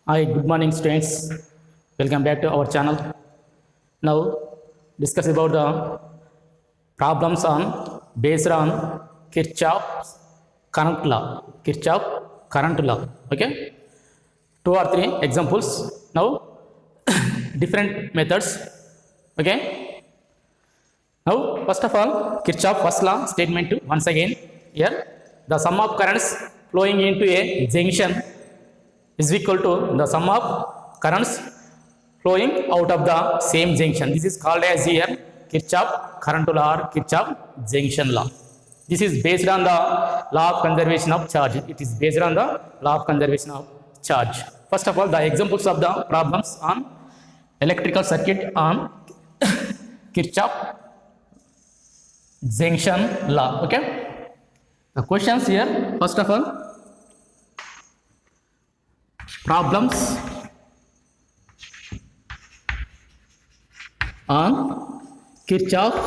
Hi, good morning, students. Welcome back to our channel. Now, discuss about the problems on based on Kirchhoff's current law. Kirchhoff current law. Okay, two or three examples. Now, different methods. Okay. Now, first of all, Kirchhoff first law statement once again. Here, the sum of currents flowing into a junction is equal to the sum of currents flowing out of the same junction. This is called as here Kirchhoff current law or Kirchhoff junction law. This is based on the law of conservation of charge. It is based on the law of conservation of charge. First of all, the examples of the problems on electrical circuit on Kirchhoff junction law. Okay. The questions here, first of all, problems on Kirchhoff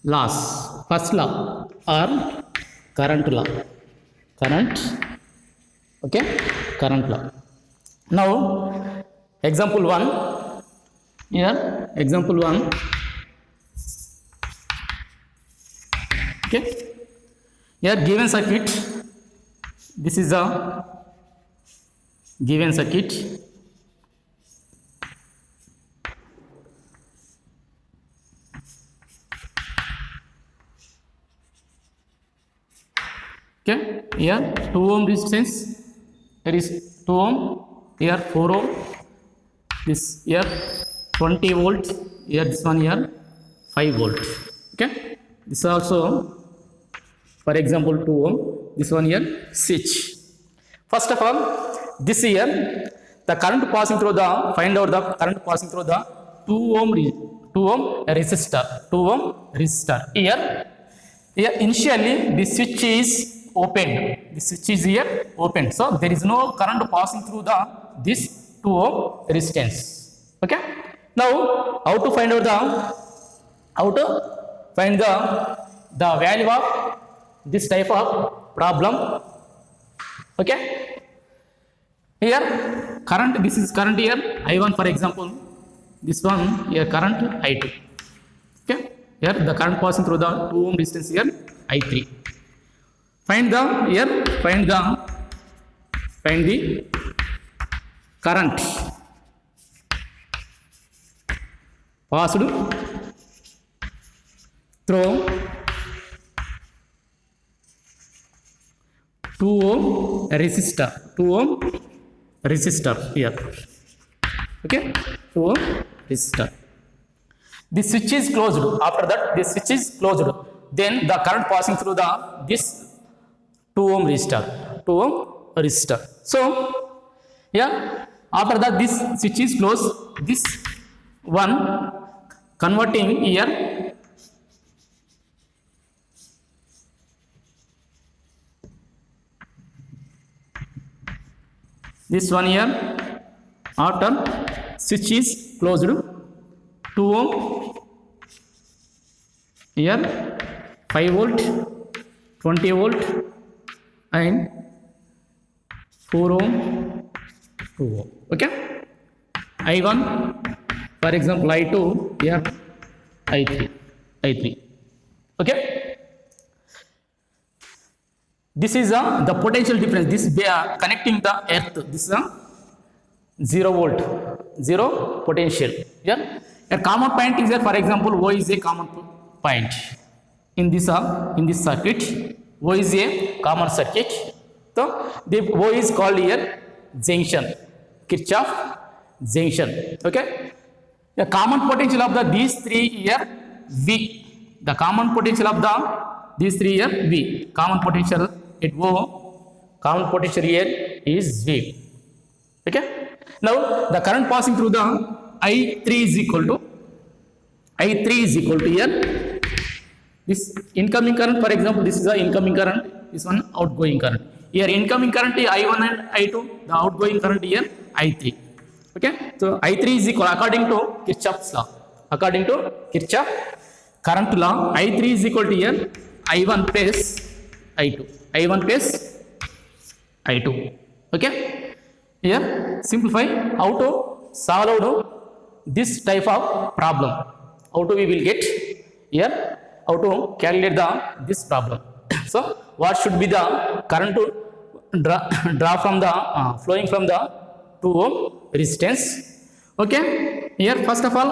laws. First law or current law. Okay, current law. Now, example 1. Here, example 1. Okay, here given circuit. This is a given circuit. Okay, here 2 ohm resistance. There is 2 ohm. Here 4 ohm. This here 20 volt. Here this one here 5 volt. Okay, this also. For example, 2 ohm, this one here, switch. First of all, this here, the current passing through the, find out the current passing through the 2 ohm resistor. 2 ohm resistor. Here initially, the switch is opened. The switch is here opened. So, there is no current passing through this 2 ohm resistance. Okay. Now, how to find out the value of this type of problem. Okay, here current, this is current here I1, for example, this one here current I2. Okay, here the current passing through the 2 ohm distance here I3. Find the current passed through 2 ohm resistor here. Okay, 2 ohm resistor. The switch is closed. After that, this switch is closed. Then the current passing through this 2 ohm resistor. So, yeah, after that this switch is closed. This one converting here. This one here, after switch is closed, 2 ohm, here 5 volt, 20 volt and 4 ohm, 2 ohm. Okay, I1, for example, I2, here I3. Okay, this is the potential difference. This connecting the earth. This is a 0 volt, 0 potential. Here, a common point is there. For example, O is a common point in this circuit. O is a common circuit. So the O is called here junction. Kirchhoff junction. Okay. The common potential of these three here V. The common potential of these three here V. Common potential at O, common potential here is V. Okay. Now the current passing through the I3 is equal to here. This incoming current, for example, this is the incoming current. This one outgoing current. Here incoming current is I1 and I2. The outgoing current here I3. Okay. So I3 is equal according to Kirchhoff's law. According to Kirchhoff current law I3 is equal to here I1 plus I2. I1 plus I2. Okay. Here simplify how to solve this type of problem. How to we will get here, how to calculate this problem. So what should be the current to draw from the flowing from the 2 ohm resistance. Okay. Here first of all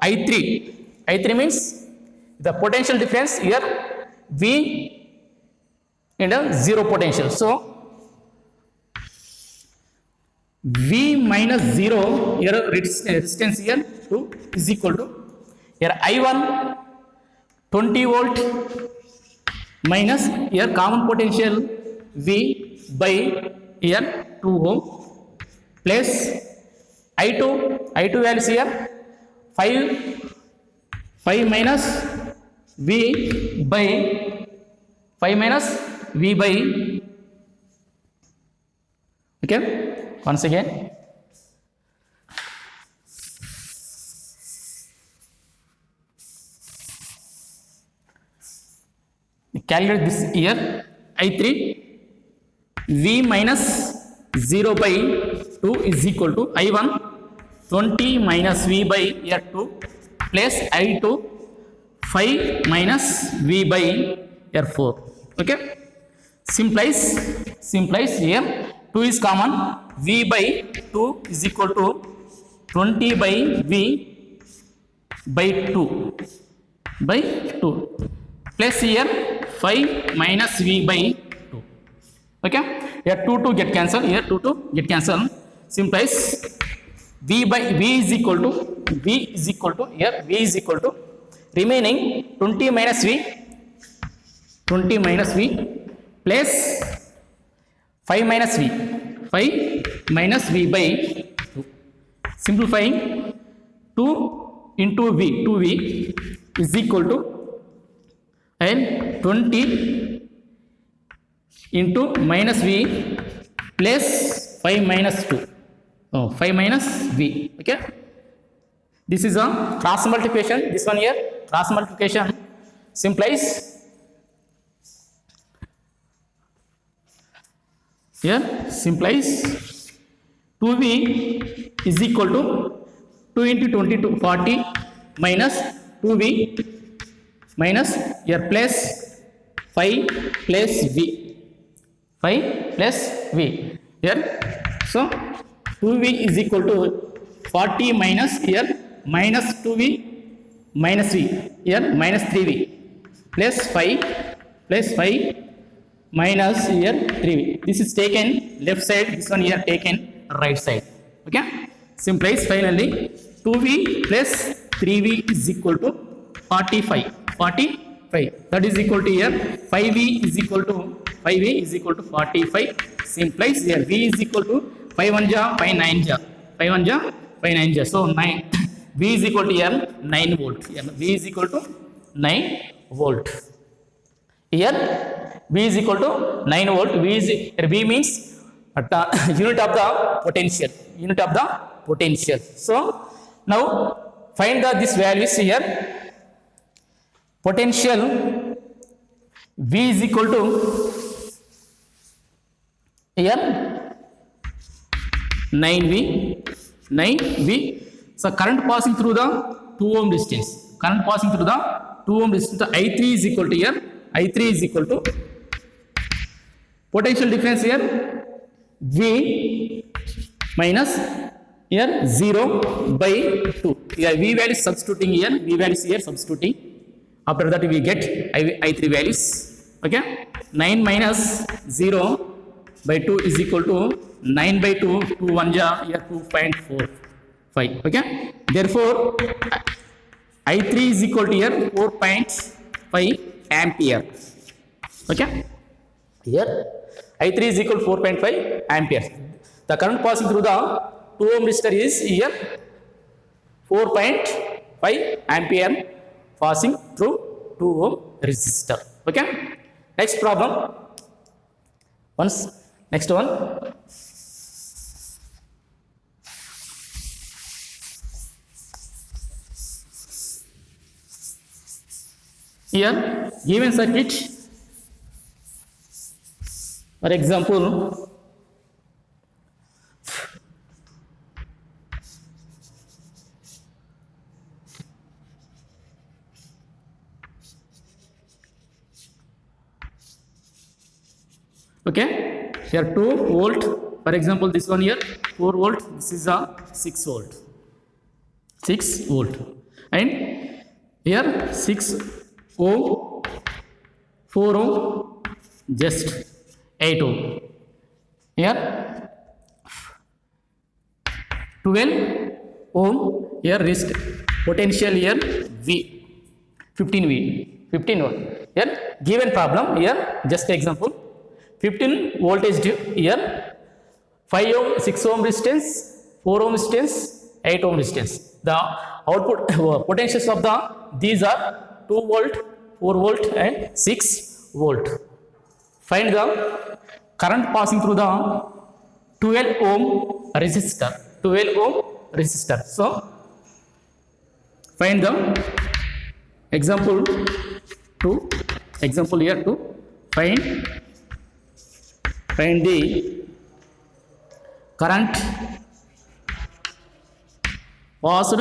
I3 means the potential difference here V in a zero potential. So V minus 0 here resistance here 2 is equal to here I1 20 volt minus here common potential V by here 2 ohm plus I2 values here 5 minus V by 5 minus V by, okay, once again calculate this here I3 V minus 0 by 2 is equal to I1 20 minus V by here 2 plus I2 5 minus V by here 4. Okay, simplies here 2 is common, V by 2 is equal to 20 by V by 2 plus here 5 minus V by 2. Okay, here 2 get cancelled, here 2 get cancelled, simplies V is equal to here V is equal to remaining 20 minus V plus 5 minus V by 2. Simplifying 2 into V is equal to and 20 into minus V plus 5 minus 2. 5 minus V. Okay. This is a cross multiplication. This one here cross multiplication simplies here 2V is equal to 2 into 20 to 40 minus 2V minus here plus 5 plus V here. So 2V is equal to 40 minus here minus 2V minus V here minus 3V plus 5 minus here 3V. This is taken left side, this one here taken right side. Okay, simplies finally 2V plus 3V is equal to 45. That is equal to here 5V is equal to 45. Simplies here V is equal to 5 1 ja 5 9 ja 5 1 ja 5 9 ja. So 9 V is equal to here 9 volt. Here V is equal to 9 volt. Here V is equal to 9 volt. V means unit of the potential. So now find this values here. Potential V is equal to here 9V. So current passing through the 2 ohm distance. I3 is equal to here. I3 is equal to potential difference here V minus here 0 by 2. Here V value substituting here. V values here substituting. After that we get I3 values. Okay. 9 minus 0 by 2 is equal to 9 by 2. 2 1 ja here 2.45. Okay. Therefore I3 is equal to here 4.5 ampere. Okay. Here I3 is equal to 4.5 ampere. The current passing through the 2 ohm resistor is here 4.5 ampere passing through 2 ohm resistor. Okay. Next problem. Next one. Here given circuit, for example, okay, here 2 volt, for example this one here 4 volt, this is a 6 volt, 6 volt, and here 6 ohm, 4 ohm, just 8 ohm, here 12 ohm, here resist potential here V 15 V 15 volt. Here given problem, here just example 15 voltage here 5 ohm 6 ohm resistance, 4 ohm resistance, 8 ohm resistance. The output potentials of the these are 2 volt, 4 volt and 6 volt. Find the current passing through the 12 ohm resistor, 12 ohm resistor. So find the example 2, example here 2, find the current passed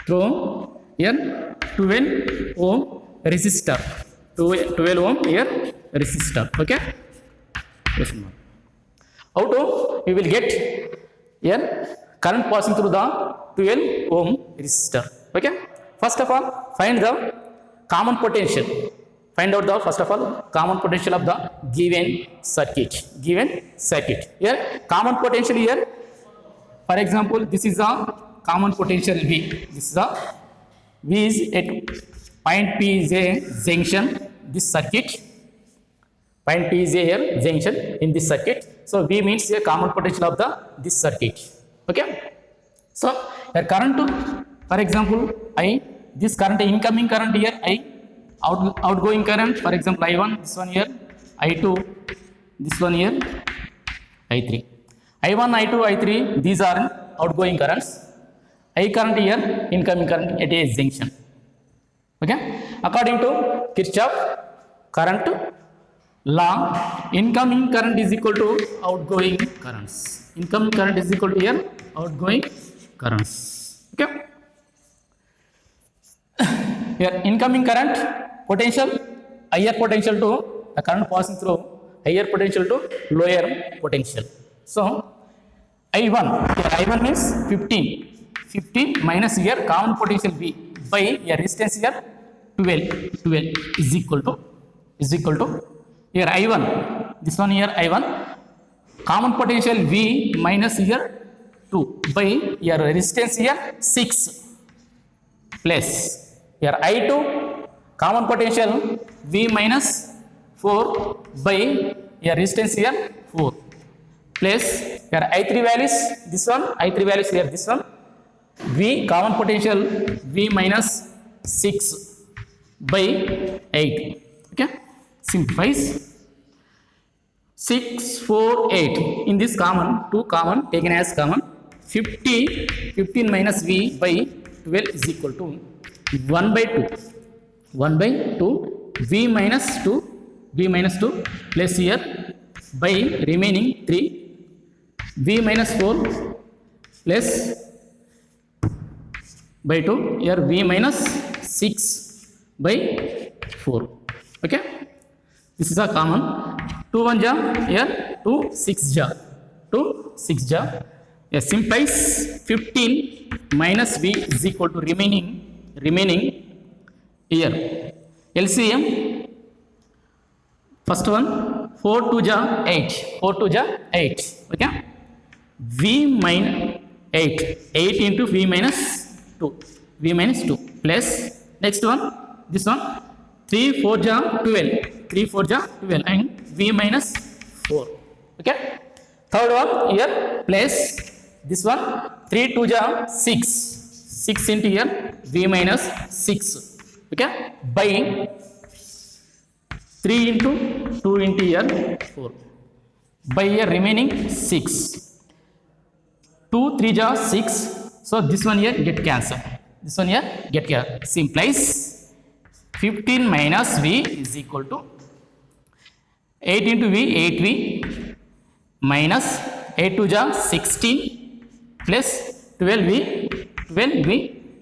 through here 12 ohm resistor, 12 ohm here resistor. Okay, how to we will get here current passing through the 12 ohm resistor. Okay, first of all find the common potential, find out the first of all common potential of the given circuit, here common potential here, for example this is a common potential V, this is a V is at point P is a junction, this circuit point P is a here junction in this circuit, so V means a common potential of the this circuit. Okay, so the current, for example I, this current incoming current here I, outgoing current, for example I1, this one here I2, this one here I3, I1 I2 I3 these are outgoing currents, I current here incoming current at a junction. Okay, according to Kirchhoff current law, incoming current is equal to outgoing currents, incoming current is equal to here outgoing currents. Okay, here incoming current potential, higher potential to the current passing through higher potential to lower potential. So I1, here I1 means 15 minus here common potential V by here resistance here 12 is equal to here I1, this one here I1 common potential V minus here 2 by here resistance here 6 plus here I2 common potential V minus 4 by here resistance here 4 plus here I3 values, this one I3 values here, this one V common potential V minus 6 by 8. Okay, simplifies 6 4 8 in this common, 2 common taken as common, 15 minus V by 12 is equal to 1 by 2 V minus 2 plus here by remaining 3 V minus 4 plus by 2 here V minus 6 by 4. Okay, this is a common, 2 1 ja here 2 6 ja, 2 6 ja, yes, simplifies 15 minus V is equal to remaining here LCM, first one 4 2 ja 8, 4 2 ja 8. Okay, V minus 8 into V minus 2 plus next one, this one 3 4 ja 12 and V minus 4. Okay, third one here plus this one 3 2 ja 6 into here V minus 6. Okay, by 3 into 2 into here 4 by here remaining 6 2 3 ja 6. So this one here get cancelled. This one here get cancelled. Simplies 15 minus v is equal to 8 into v 8v minus 8 2 ja 16 plus 12v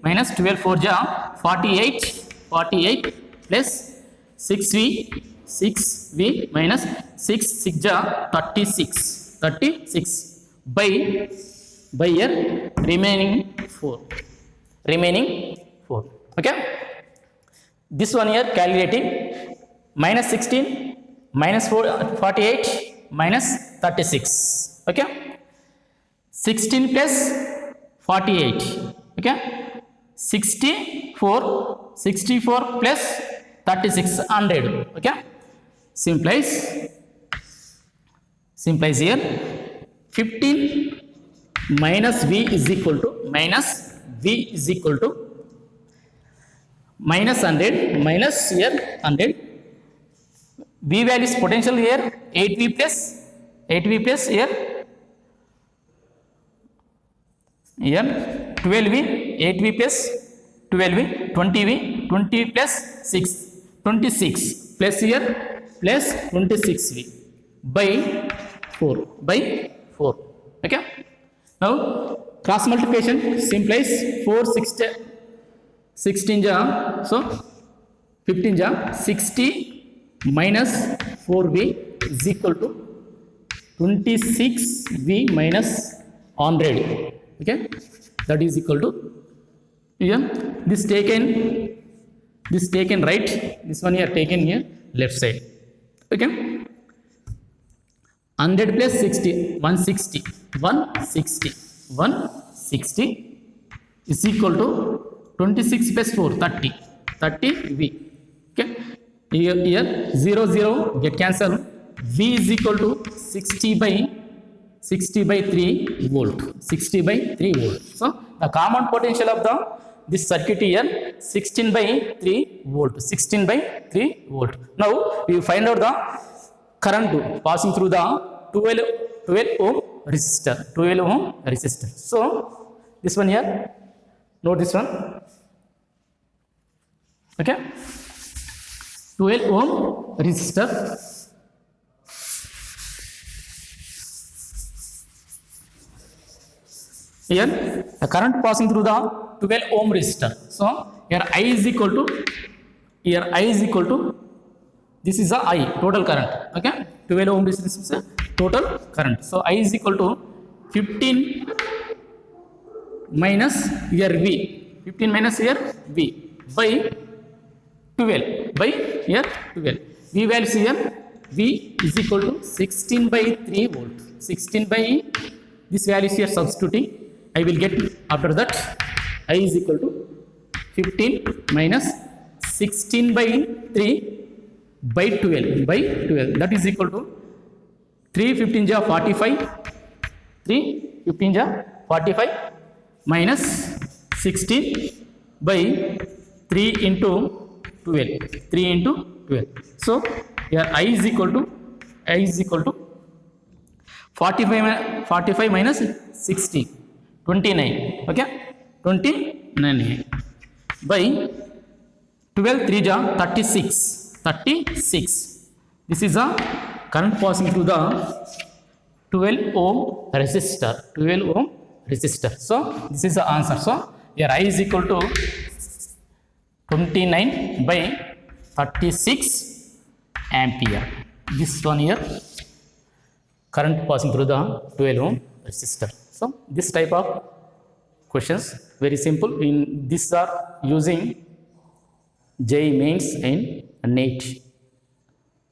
minus 12 4 ja 48 plus 6v minus 6 ja 36 by here remaining 4. Okay, this one here calculating minus 16 minus 48 minus 36. Okay, 16 plus 48. Okay, 64 plus 36 100. Okay, simplies here 15 minus v is equal to minus 100 minus here 100. V value is potential here 8v plus here 12v 8v plus 12v 20 plus 6 26 plus here plus 26v by 4. Okay, now cross multiplication simplies 16 ja, so 15 ja 60 minus 4v is equal to 26v minus 100. Okay, that is equal to here this taken right, this one here taken here left side. Okay, 100 plus 60 160 is equal to 26 plus 4 30v. Okay, here 0 get cancelled. V is equal to 60 by 3 volt. So the common potential of this circuit here 16 by 3 volt. Now we find out the current passing through the 12 ohm resistor. So this one here, note this one. Okay, 12 ohm resistor. Here the current passing through the 12 ohm resistor. So here I is equal to this is the I total current. Okay, 12 ohm resistance is total current. So I is equal to 15 minus here V, 15 minus here V by 12 by here 12. V values here V is equal to 16 by 3 volt. 16 by this value is here substituting. I will get after that I is equal to 15 minus 16 by 3 by 12 that is equal to 3 15 ja 45 minus 16 by 3 into 12. So here I is equal to 45 minus 60 29. Okay, 29 by 12 3 ja 36. This is a current passing through the 12 ohm resistor. So this is the answer. So here I is equal to 29 by 36 ampere. This one here current passing through the 12 ohm resistor. So this type of questions very simple. In these are using JEE Mains and NEET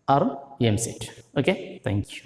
or EAMCET. Okay, thank you.